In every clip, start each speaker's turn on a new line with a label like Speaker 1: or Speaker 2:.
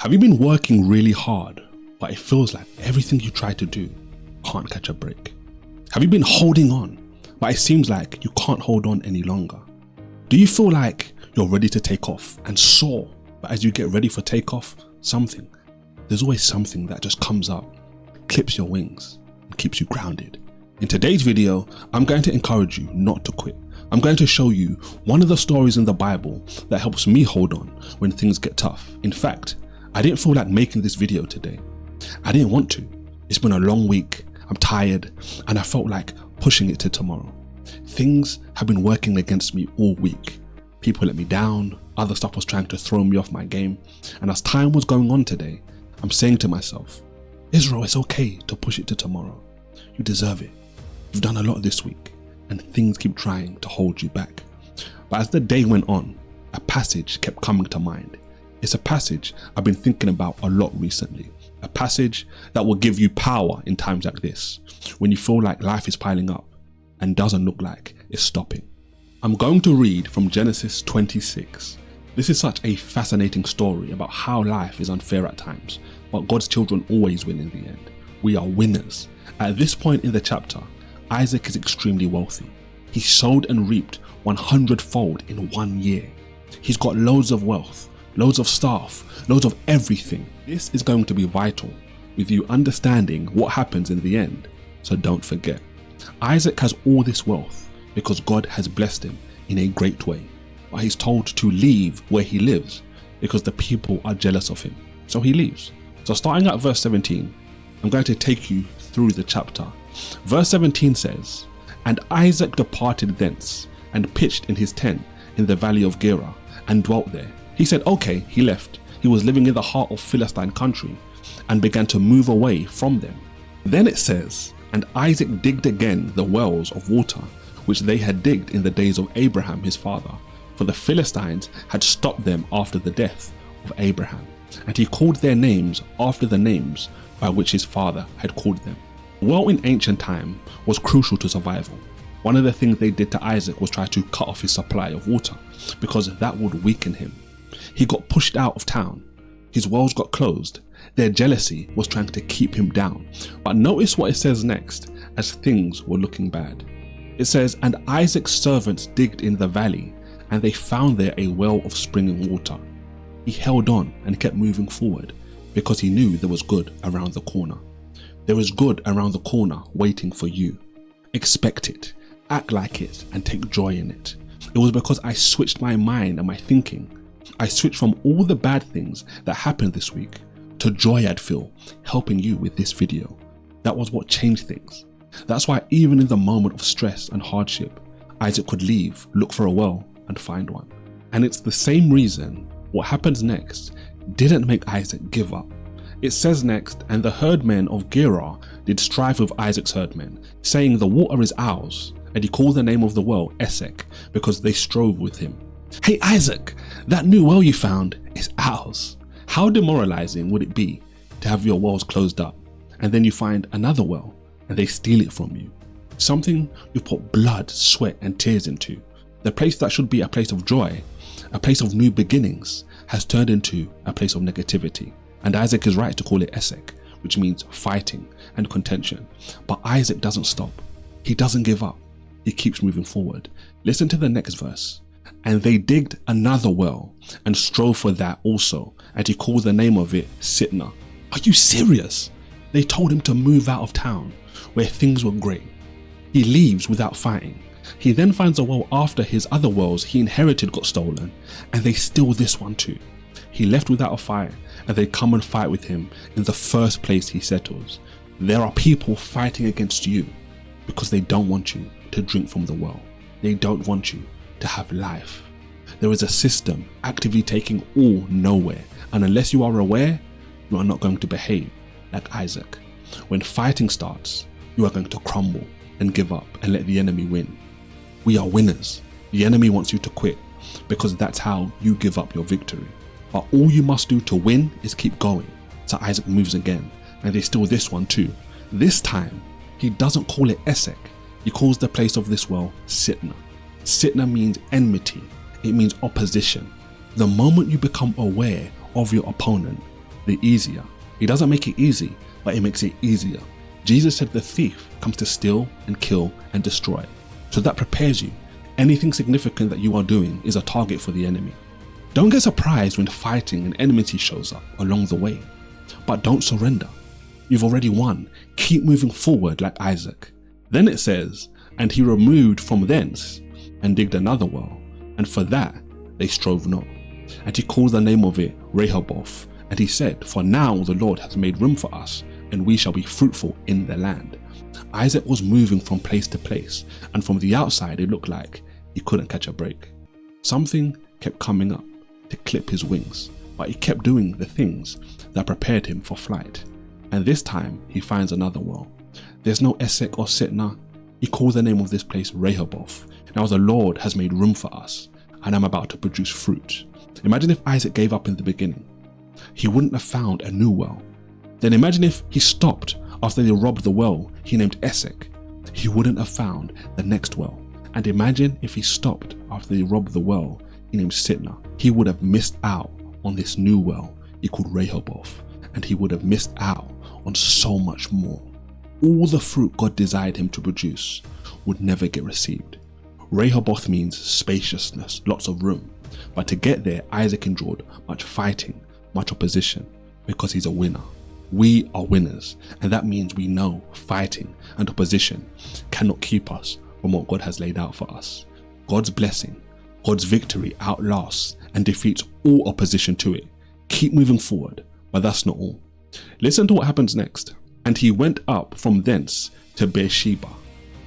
Speaker 1: Have you been working really hard, but it feels like everything you try to do can't catch a break? Have you been holding on, but it seems like you can't hold on any longer? Do you feel like you're ready to take off and soar, but as you get ready for takeoff, there's always something that just comes up, clips your wings, and keeps you grounded? In today's video, I'm going to encourage you not to quit. I'm going to show you one of the stories in the Bible that helps me hold on when things get tough. In fact, I didn't feel like making this video today. I didn't want to. It's been a long week, I'm tired, and I felt like pushing it to tomorrow. Things have been working against me all week. People let me down, other stuff was trying to throw me off my game, and as time was going on today, I'm saying to myself, Israel, it's okay to push it to tomorrow. You deserve it. You've done a lot this week, and things keep trying to hold you back. But as the day went on, a passage kept coming to mind. It's a passage I've been thinking about a lot recently. A passage that will give you power in times like this, when you feel like life is piling up and doesn't look like it's stopping. I'm going to read from Genesis 26. This is such a fascinating story about how life is unfair at times, but God's children always win in the end. We are winners. At this point in the chapter, Isaac is extremely wealthy. He sowed and reaped 100-fold in 1 year. He's got loads of wealth, loads of staff, loads of everything. This is going to be vital with you understanding what happens in the end, so don't forget. Isaac has all this wealth because God has blessed him in a great way, but he's told to leave where he lives because the people are jealous of him, so he leaves. So starting at verse 17, I'm going to take you through the chapter. Verse 17 says, "And Isaac departed thence and pitched in his tent in the valley of Gerar and dwelt there." He said, okay, he left. He was living in the heart of Philistine country and began to move away from them. Then it says, "And Isaac digged again the wells of water, which they had digged in the days of Abraham his father, for the Philistines had stopped them after the death of Abraham. And he called their names after the names by which his father had called them." Well, in ancient time was crucial to survival. One of the things they did to Isaac was try to cut off his supply of water because that would weaken him. He got pushed out of town. His wells got closed. Their jealousy was trying to keep him down. But notice what it says next as things were looking bad. It says, "And Isaac's servants digged in the valley, and they found there a well of springing water." He held on and kept moving forward because he knew there was good around the corner. There is good around the corner waiting for you. Expect it, act like it, and take joy in it. It was because I switched my mind and my thinking. I switched from all the bad things that happened this week to joy I'd feel helping you with this video. That was what changed things. That's why even in the moment of stress and hardship, Isaac could leave, look for a well, and find one. And it's the same reason what happens next didn't make Isaac give up. It says next, "And the herdmen of Gerar did strive with Isaac's herdmen, saying, the water is ours. And he called the name of the well Esek, because they strove with him." Hey Isaac, that new well you found is ours. How demoralizing would it be to have your wells closed up and then you find another well and they steal it from you? Something you put blood, sweat and tears into. The place that should be a place of joy, a place of new beginnings, has turned into a place of negativity. And Isaac is right to call it Esek, which means fighting and contention. But Isaac doesn't stop. He doesn't give up. He keeps moving forward. Listen to the next verse. "And they digged another well and strove for that also, and he called the name of it Sitnah." Are you serious? They told him to move out of town where things were great. He leaves without fighting. He then finds a well after his other wells he inherited got stolen, and they steal this one too. He left without a fight, and they come and fight with him in the first place he settles. There are people fighting against you because they don't want you to drink from the well. They don't want you to have life. There is a system actively taking all nowhere, and unless you are aware, you are not going to behave like Isaac. When fighting starts, you are going to crumble and give up and let the enemy win. We are winners. The enemy wants you to quit because that's how you give up your victory. But all you must do to win is keep going. So Isaac moves again, and they steal this one too. This time, he doesn't call it Esek. He calls the place of this well Sitnah. Sitnah means enmity. It means opposition. The moment you become aware of your opponent, the easier. He doesn't make it easy, but he makes it easier. Jesus said the thief comes to steal and kill and destroy. So that prepares you. Anything significant that you are doing is a target for the enemy. Don't get surprised when fighting and enmity shows up along the way, but don't surrender. You've already won. Keep moving forward like Isaac. Then it says, and he removed from thence and digged another well, and for that they strove not. And he called the name of it Rehoboth. And he said, for now the Lord has made room for us, and we shall be fruitful in the land. Isaac was moving from place to place, and from the outside it looked like he couldn't catch a break. Something kept coming up to clip his wings, but he kept doing the things that prepared him for flight. And this time he finds another well. There's no Esek or Sitna. He called the name of this place Rehoboth. Now the Lord has made room for us, and I'm about to produce fruit. Imagine if Isaac gave up in the beginning. He wouldn't have found a new well. Then imagine if he stopped after they robbed the well he named Esek. He wouldn't have found the next well. And imagine if he stopped after they robbed the well he named Sitna. He would have missed out on this new well he called Rehoboth, and he would have missed out on so much more. All the fruit God desired him to produce would never get received. Rehoboth means spaciousness, lots of room. But to get there, Isaac endured much fighting, much opposition, because he's a winner. We are winners, and that means we know fighting and opposition cannot keep us from what God has laid out for us. God's blessing, God's victory outlasts and defeats all opposition to it. Keep moving forward, but that's not all. Listen to what happens next. And he went up from thence to Beersheba,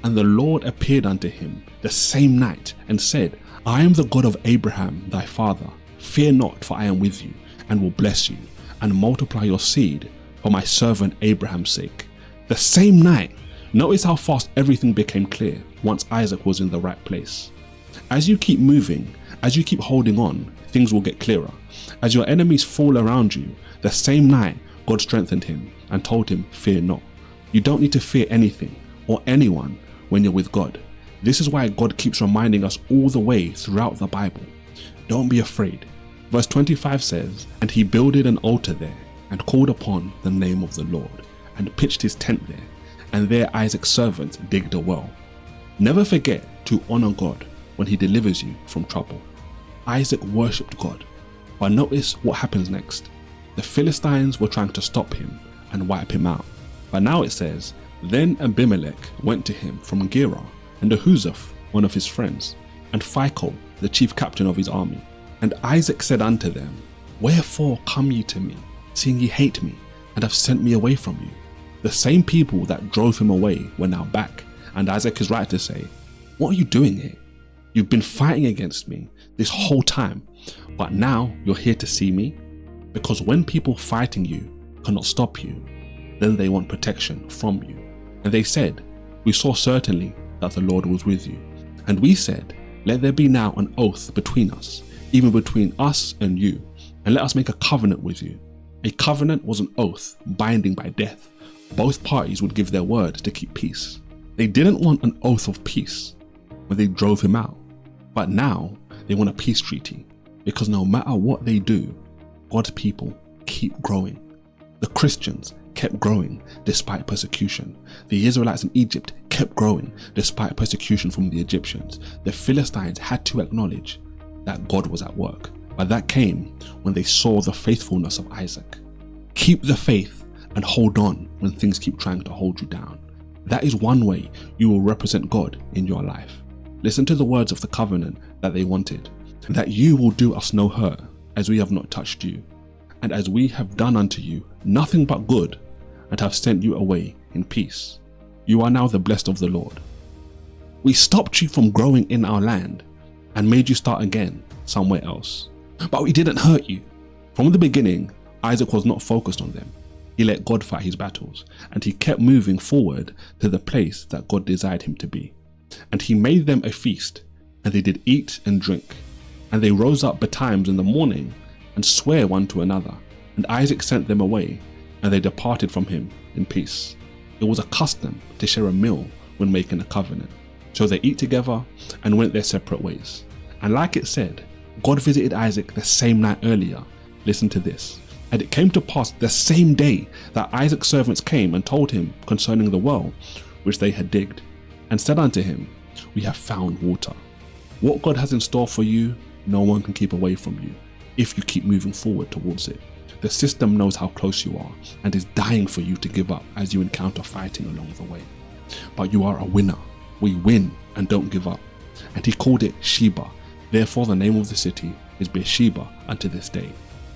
Speaker 1: and the Lord appeared unto him the same night and said, I am the God of Abraham thy father. Fear not, for I am with you, and will bless you, and multiply your seed for my servant Abraham's sake. The same night. Notice how fast everything became clear once Isaac was in the right place. As you keep moving, as you keep holding on, things will get clearer. As your enemies fall around you, the same night God strengthened him and told him, fear not. You don't need to fear anything or anyone when you're with God. This is why God keeps reminding us all the way throughout the Bible. Don't be afraid. Verse 25 says, and he builded an altar there and called upon the name of the Lord and pitched his tent there. And there Isaac's servant digged a well. Never forget to honor God when he delivers you from trouble. Isaac worshipped God. But notice what happens next. The Philistines were trying to stop him and wipe him out. But now it says, then Abimelech went to him from Gerar, and Ahuzaph, one of his friends, and Phicol, the chief captain of his army. And Isaac said unto them, wherefore come ye to me, seeing ye hate me, and have sent me away from you? The same people that drove him away were now back, and Isaac is right to say, what are you doing here? You've been fighting against me this whole time, but now you're here to see me? Because when people fighting you cannot stop you, then they want protection from you. And they said, we saw certainly that the Lord was with you. And we said, let there be now an oath between us, even between us and you, and let us make a covenant with you. A covenant was an oath binding by death. Both parties would give their word to keep peace. They didn't want an oath of peace when they drove him out, but now they want a peace treaty, because no matter what they do, God's people keep growing. The Christians kept growing despite persecution. The Israelites in Egypt kept growing despite persecution from the Egyptians. The Philistines had to acknowledge that God was at work, but that came when they saw the faithfulness of Isaac. Keep the faith and hold on when things keep trying to hold you down. That is one way you will represent God in your life. Listen to the words of the covenant that they wanted, that you will do us no hurt, as we have not touched you, and as we have done unto you nothing but good, and have sent you away in peace. You are now the blessed of the Lord. We stopped you from growing in our land and made you start again somewhere else. But we didn't hurt you. From the beginning, Isaac was not focused on them. He let God fight his battles, and he kept moving forward to the place that God desired him to be. And he made them a feast, and they did eat and drink. And they rose up betimes in the morning and sware one to another. And Isaac sent them away, and they departed from him in peace. It was a custom to share a meal when making a covenant. So they eat together and went their separate ways. And like it said, God visited Isaac the same night earlier. Listen to this. And it came to pass the same day that Isaac's servants came and told him concerning the well which they had digged, and said unto him, We have found water. What God has in store for you, no one can keep away from you if you keep moving forward towards it. The system knows how close you are and is dying for you to give up as you encounter fighting along the way. But you are a winner. We win and don't give up. And he called it Sheba. Therefore the name of the city is Beersheba unto this day.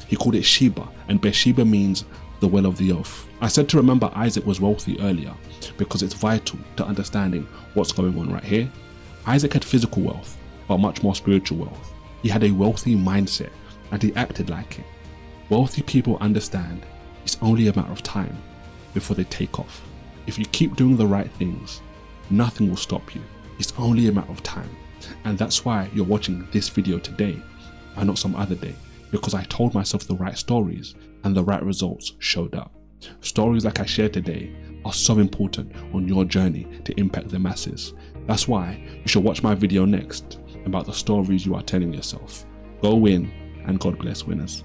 Speaker 1: He called it Sheba, and Beersheba means the well of the oath. I said to remember Isaac was wealthy earlier because it's vital to understanding what's going on right here. Isaac had physical wealth, but much more spiritual wealth. He had a wealthy mindset and he acted like it. Wealthy people understand it's only a matter of time before they take off. If you keep doing the right things, nothing will stop you. It's only a matter of time. And that's why you're watching this video today and not some other day, because I told myself the right stories and the right results showed up. Stories like I shared today are so important on your journey to impact the masses. That's why you should watch my video next about the stories you are telling yourself. Go win, and God bless winners.